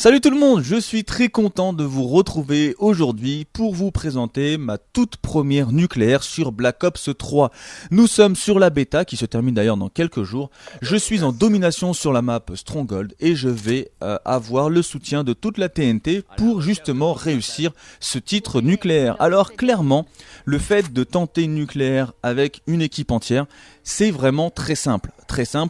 Salut tout le monde, je suis très content de vous retrouver aujourd'hui pour vous présenter ma toute première nucléaire sur Black Ops 3. Nous sommes sur la bêta qui se termine d'ailleurs dans quelques jours. Je suis en domination sur la map Stronghold et je vais avoir le soutien de toute la TNT pour justement réussir ce titre nucléaire. Alors clairement, le fait de tenter une nucléaire avec une équipe entière, c'est vraiment très simple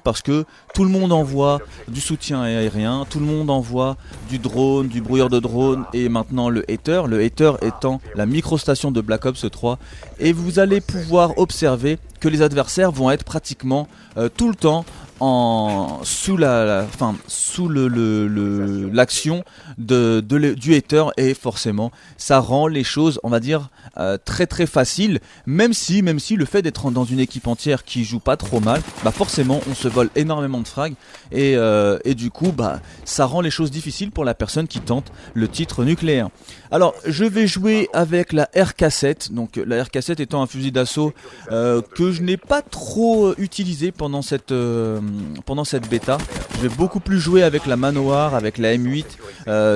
parce que tout le monde envoie du soutien aérien, tout le monde envoie du drone, du brouilleur de drone et maintenant le hater étant la microstation de Black Ops 3, et vous allez pouvoir observer que les adversaires vont être pratiquement tout le temps sous l'action du hater, et forcément ça rend les choses, on va dire, très très faciles, même si le fait d'être dans une équipe entière qui joue pas trop mal, bah forcément on se vole énormément de frags et du coup bah ça rend les choses difficiles pour la personne qui tente le titre nucléaire. Alors je vais jouer avec la RK7, donc la RK7 étant un fusil d'assaut que je n'ai pas trop utilisé pendant cette bêta. Je vais beaucoup plus jouer avec la Manoir, avec la M8.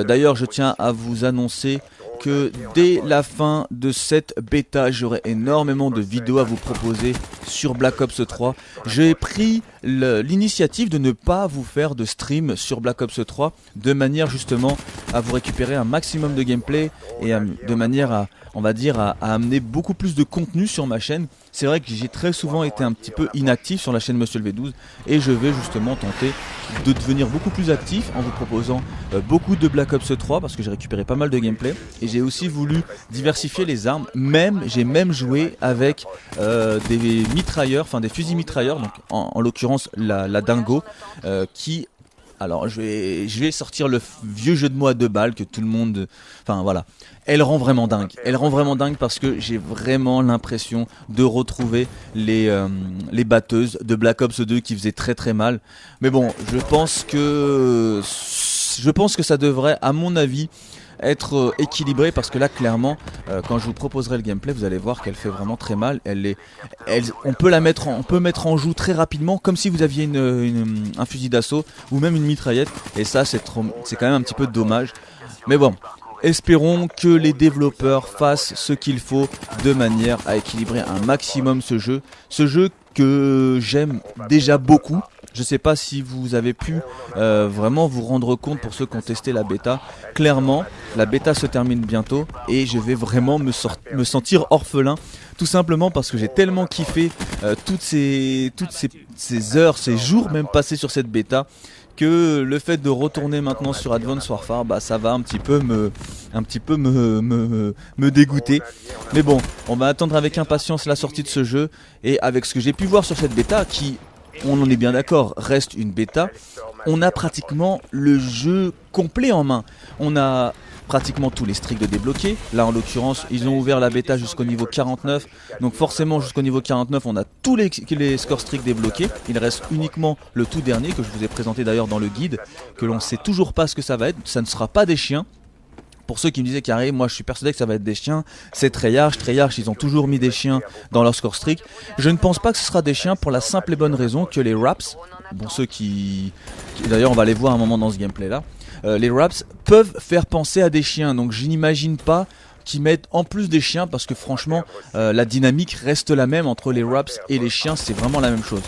D'ailleurs je tiens à vous annoncer que dès la fin de cette bêta, j'aurai énormément de vidéos à vous proposer sur Black Ops 3. J'ai pris l'initiative de ne pas vous faire de stream sur Black Ops 3, de manière justement à vous récupérer un maximum de gameplay et de manière à, on va dire, à amener beaucoup plus de contenu sur ma chaîne. C'est vrai que j'ai très souvent été un petit peu inactif sur la chaîne Monsieur le V12 et je vais justement tenter de devenir beaucoup plus actif en vous proposant beaucoup de Black Ops 3 parce que j'ai récupéré pas mal de gameplay, et j'ai aussi voulu diversifier les armes. J'ai même joué avec des mitrailleurs, enfin des fusils mitrailleurs, donc en l'occurrence la Dingo qui... Alors je vais sortir le vieux jeu de mots à 2 balles que tout le monde... Enfin voilà, elle rend vraiment dingue parce que j'ai vraiment l'impression de retrouver les batteuses de Black Ops 2 qui faisaient très très mal. Mais bon, je pense que ça devrait, à mon avis, être équilibré, parce que là clairement quand je vous proposerai le gameplay, vous allez voir qu'elle fait vraiment très mal. On peut mettre en joue très rapidement, comme si vous aviez un fusil d'assaut ou même une mitraillette, et ça c'est quand même un petit peu dommage. Mais bon, espérons que les développeurs fassent ce qu'il faut de manière à équilibrer un maximum ce jeu que j'aime déjà beaucoup. Je sais pas si vous avez pu vraiment vous rendre compte, pour ceux qui ont testé la bêta. Clairement, la bêta se termine bientôt et je vais vraiment me sentir orphelin. Tout simplement parce que j'ai tellement kiffé toutes ces heures, ces jours même passés sur cette bêta, que le fait de retourner maintenant sur Advanced Warfare, bah ça va un petit peu me dégoûter. Mais bon, on va attendre avec impatience la sortie de ce jeu, et avec ce que j'ai pu voir sur cette bêta, qui, on en est bien d'accord, reste une bêta, on a pratiquement le jeu complet en main. On a pratiquement tous les streaks de débloqués. Là en l'occurrence ils ont ouvert la bêta jusqu'au niveau 49, donc forcément jusqu'au niveau 49 on a tous les score streaks débloqués. Il reste uniquement le tout dernier que je vous ai présenté d'ailleurs dans le guide, que l'on sait toujours pas ce que ça va être. Ça ne sera pas des chiens. Pour ceux qui me disaient carré, moi je suis persuadé que ça va être des chiens. C'est Treyarch, ils ont toujours mis des chiens dans leur score streak. Je ne pense pas que ce sera des chiens, pour la simple et bonne raison que les Raps, bon ceux qui d'ailleurs on va les voir un moment dans ce gameplay là, les Raps peuvent faire penser à des chiens, donc je n'imagine pas qu'ils mettent en plus des chiens, parce que franchement la dynamique reste la même entre les Raps et les chiens, c'est vraiment la même chose.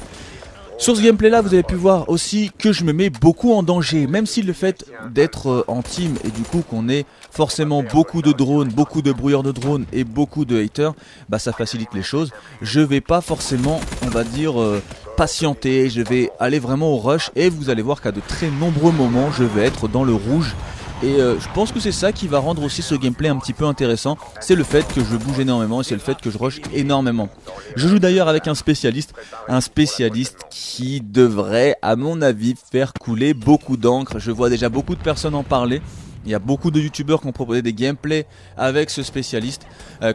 Sur ce gameplay là, vous avez pu voir aussi que je me mets beaucoup en danger, même si le fait d'être en team et du coup qu'on ait forcément beaucoup de drones, beaucoup de brouilleurs de drones et beaucoup de haters, bah ça facilite les choses. Je vais pas forcément, on va dire, patienter, je vais aller vraiment au rush, et vous allez voir qu'à de très nombreux moments je vais être dans le rouge. Et je pense que c'est ça qui va rendre aussi ce gameplay un petit peu intéressant, c'est le fait que je bouge énormément et c'est le fait que je rush énormément. Je joue d'ailleurs avec un spécialiste qui devrait, à mon avis, faire couler beaucoup d'encre. Je vois déjà beaucoup de personnes en parler. Il y a beaucoup de youtubeurs qui ont proposé des gameplays avec ce spécialiste.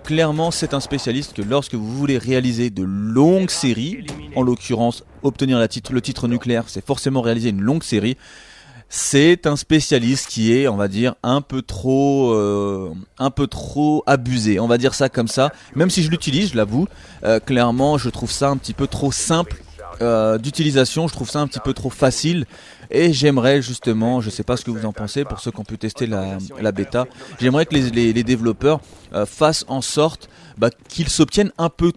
Clairement c'est un spécialiste que lorsque vous voulez réaliser de longues séries, en l'occurrence obtenir le titre nucléaire, c'est forcément réaliser une longue série. C'est un spécialiste qui est, on va dire, un peu trop abusé, on va dire ça comme ça. Même si je l'utilise, je l'avoue, clairement je trouve ça un petit peu trop simple d'utilisation, je trouve ça un petit peu trop facile. et j'aimerais justement, je sais pas ce que vous en pensez pour ceux qui ont pu tester la bêta, j'aimerais que les développeurs fassent en sorte qu'ils s'obtiennent un peu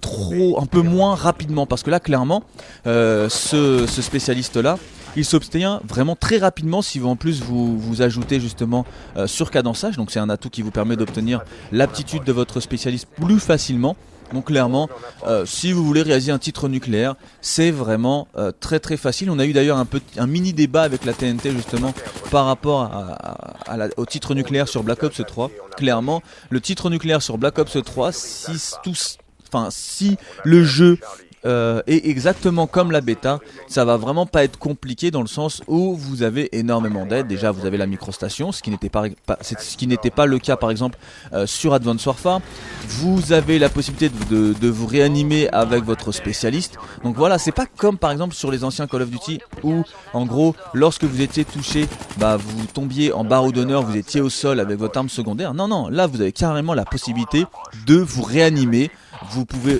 moins rapidement, parce que là clairement ce spécialiste là il s'obtient vraiment très rapidement si vous en plus vous ajoutez justement surcadençage, donc c'est un atout qui vous permet d'obtenir l'aptitude de votre spécialiste plus facilement. Donc clairement, si vous voulez réaliser un titre nucléaire, c'est vraiment très très facile. On a eu d'ailleurs un mini débat avec la TNT justement par rapport au titre nucléaire sur Black Ops 3. Clairement, le titre nucléaire sur Black Ops 3, si le jeu est exactement comme la bêta, ça va vraiment pas être compliqué dans le sens où vous avez énormément d'aides. Déjà vous avez la microstation, ce qui n'était pas le cas par exemple sur Advanced Warfare. Vous avez la possibilité de vous réanimer avec votre spécialiste. Donc voilà, c'est pas comme par exemple sur les anciens Call of Duty où en gros lorsque vous étiez touché, vous tombiez en barreau d'honneur, vous étiez au sol avec votre arme secondaire. Non, là vous avez carrément la possibilité de vous réanimer. Vous pouvez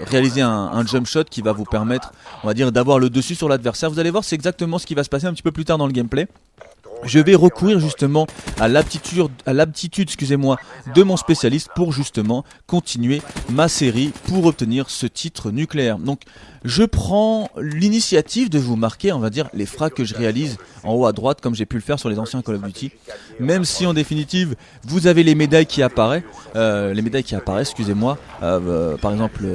réaliser un jump shot qui va vous permettre, on va dire, d'avoir le dessus sur l'adversaire. Vous allez voir, c'est exactement ce qui va se passer un petit peu plus tard dans le gameplay. Je vais recourir justement à l'aptitude de mon spécialiste pour justement continuer ma série pour obtenir ce titre nucléaire. Donc je prends l'initiative de vous marquer, on va dire, les frags que je réalise en haut à droite comme j'ai pu le faire sur les anciens Call of Duty. Même si en définitive vous avez les médailles qui apparaissent, excusez-moi, par exemple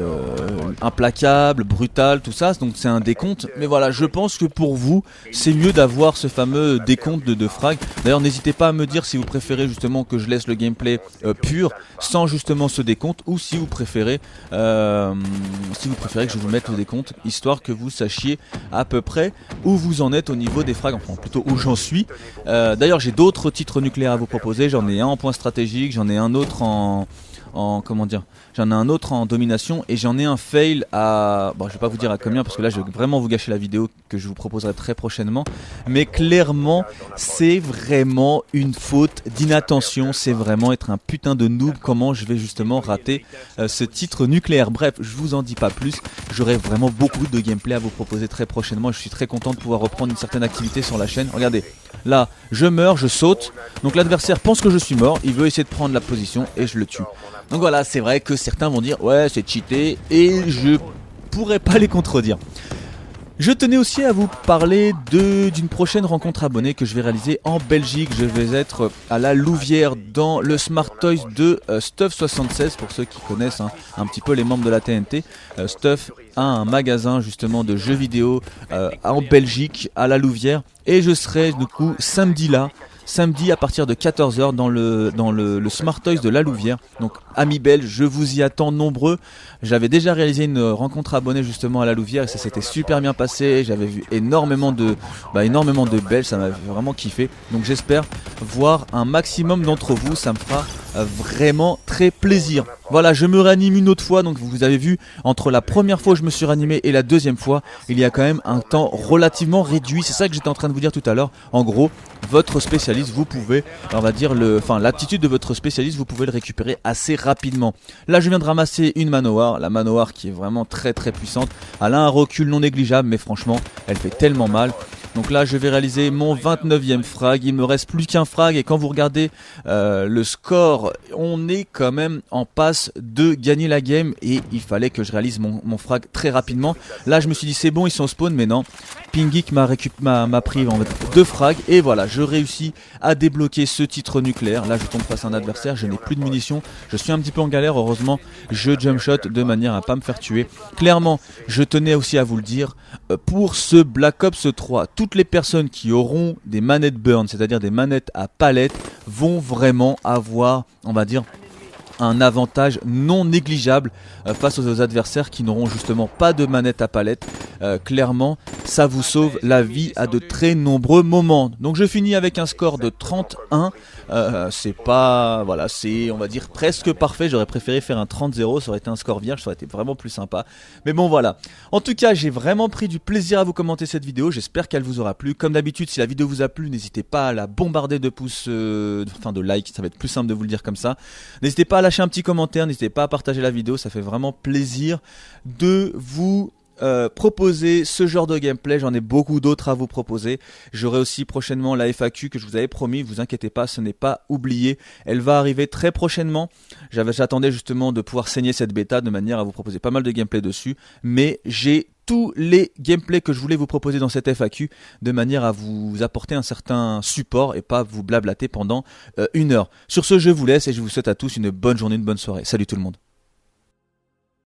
implacable, brutal, tout ça, donc c'est un décompte. Mais voilà, je pense que pour vous c'est mieux d'avoir ce fameux décompte de frags. D'ailleurs n'hésitez pas à me dire si vous préférez justement que je laisse le gameplay pur sans justement ce décompte, ou si vous préférez que je vous mette le décompte, histoire que vous sachiez à peu près où vous en êtes au niveau des frags, enfin plutôt où j'en suis. D'ailleurs j'ai d'autres titres nucléaires à vous proposer, j'en ai un en point stratégique, j'en ai un autre j'en ai un autre en domination, et j'en ai un fail à... Bon, je vais pas vous dire à combien parce que là je vais vraiment vous gâcher la vidéo que je vous proposerai très prochainement. Mais clairement, c'est vraiment une faute d'inattention, c'est vraiment être un putain de noob comment je vais justement rater ce titre nucléaire. Bref, je vous en dis pas plus, j'aurai vraiment beaucoup de gameplay à vous proposer très prochainement. Je suis très content de pouvoir reprendre une certaine activité sur la chaîne. Regardez, là, je meurs, je saute, donc l'adversaire pense que je suis mort, il veut essayer de prendre la position et je le tue. Donc voilà, c'est vrai que certains vont dire ouais c'est cheaté, et je pourrais pas les contredire. Je tenais aussi à vous parler d'une prochaine rencontre abonnée que je vais réaliser en Belgique. Je vais être à la Louvière dans le Smart Toys de Stuff76, pour ceux qui connaissent un petit peu les membres de la TNT. Stuff a un magasin justement de jeux vidéo en Belgique, à la Louvière, et je serai du coup samedi à partir de 14h dans le Smart Toys de la Louvière. Donc amis belges, je vous y attends nombreux. J'avais déjà réalisé une rencontre abonnée justement à la Louvière et ça s'était super bien passé. J'avais vu énormément de Belges, ça m'avait vraiment kiffé. Donc j'espère voir un maximum d'entre vous, ça me fera vraiment très plaisir. Voilà, je me réanime une autre fois, donc vous avez vu, entre la première fois où je me suis réanimé et la deuxième fois, il y a quand même un temps relativement réduit. C'est ça que j'étais en train de vous dire tout à l'heure. En gros, votre spécialiste, vous pouvez, on va dire, l'aptitude de votre spécialiste, vous pouvez le récupérer assez rapidement. Là, je viens de ramasser une Manowar, la Manowar qui est vraiment très très puissante. Elle a un recul non négligeable, mais franchement, elle fait tellement mal. Donc là je vais réaliser mon 29e frag, il me reste plus qu'un frag, et quand vous regardez le score, on est quand même en passe de gagner la game, et il fallait que je réalise mon frag très rapidement. Là je me suis dit c'est bon, ils sont au spawn, mais non, Pingik m'a pris en 2 frags, et voilà, je réussis à débloquer ce titre nucléaire. Là je tombe face à un adversaire, je n'ai plus de munitions, je suis un petit peu en galère, heureusement je jump shot de manière à pas me faire tuer. Clairement, je tenais aussi à vous le dire, pour ce Black Ops 3, toutes les personnes qui auront des manettes burn, c'est-à-dire des manettes à palette, vont vraiment avoir, on va dire, un avantage non négligeable face aux adversaires qui n'auront justement pas de manette à palette. Clairement, ça vous sauve la vie à de très nombreux moments. Donc je finis avec un score de 31. C'est pas, voilà, c'est, on va dire, presque parfait. J'aurais préféré faire un 30-0, ça aurait été un score vierge, ça aurait été vraiment plus sympa. Mais bon voilà, en tout cas j'ai vraiment pris du plaisir à vous commenter cette vidéo. J'espère qu'elle vous aura plu. Comme d'habitude, si la vidéo vous a plu, n'hésitez pas à la bombarder de pouces, de likes, ça va être plus simple de vous le dire comme ça. N'hésitez pas à lâcher un petit commentaire, n'hésitez pas à partager la vidéo, ça fait vraiment plaisir de vous proposer ce genre de gameplay, j'en ai beaucoup d'autres à vous proposer. J'aurai aussi prochainement la FAQ que je vous avais promis, vous inquiétez pas, ce n'est pas oublié. Elle va arriver très prochainement. J'attendais justement de pouvoir saigner cette bêta de manière à vous proposer pas mal de gameplay dessus, mais j'ai tous les gameplays que je voulais vous proposer dans cette FAQ de manière à vous apporter un certain support et pas vous blablater pendant 1 heure. Sur ce, je vous laisse et je vous souhaite à tous une bonne journée, une bonne soirée. Salut tout le monde.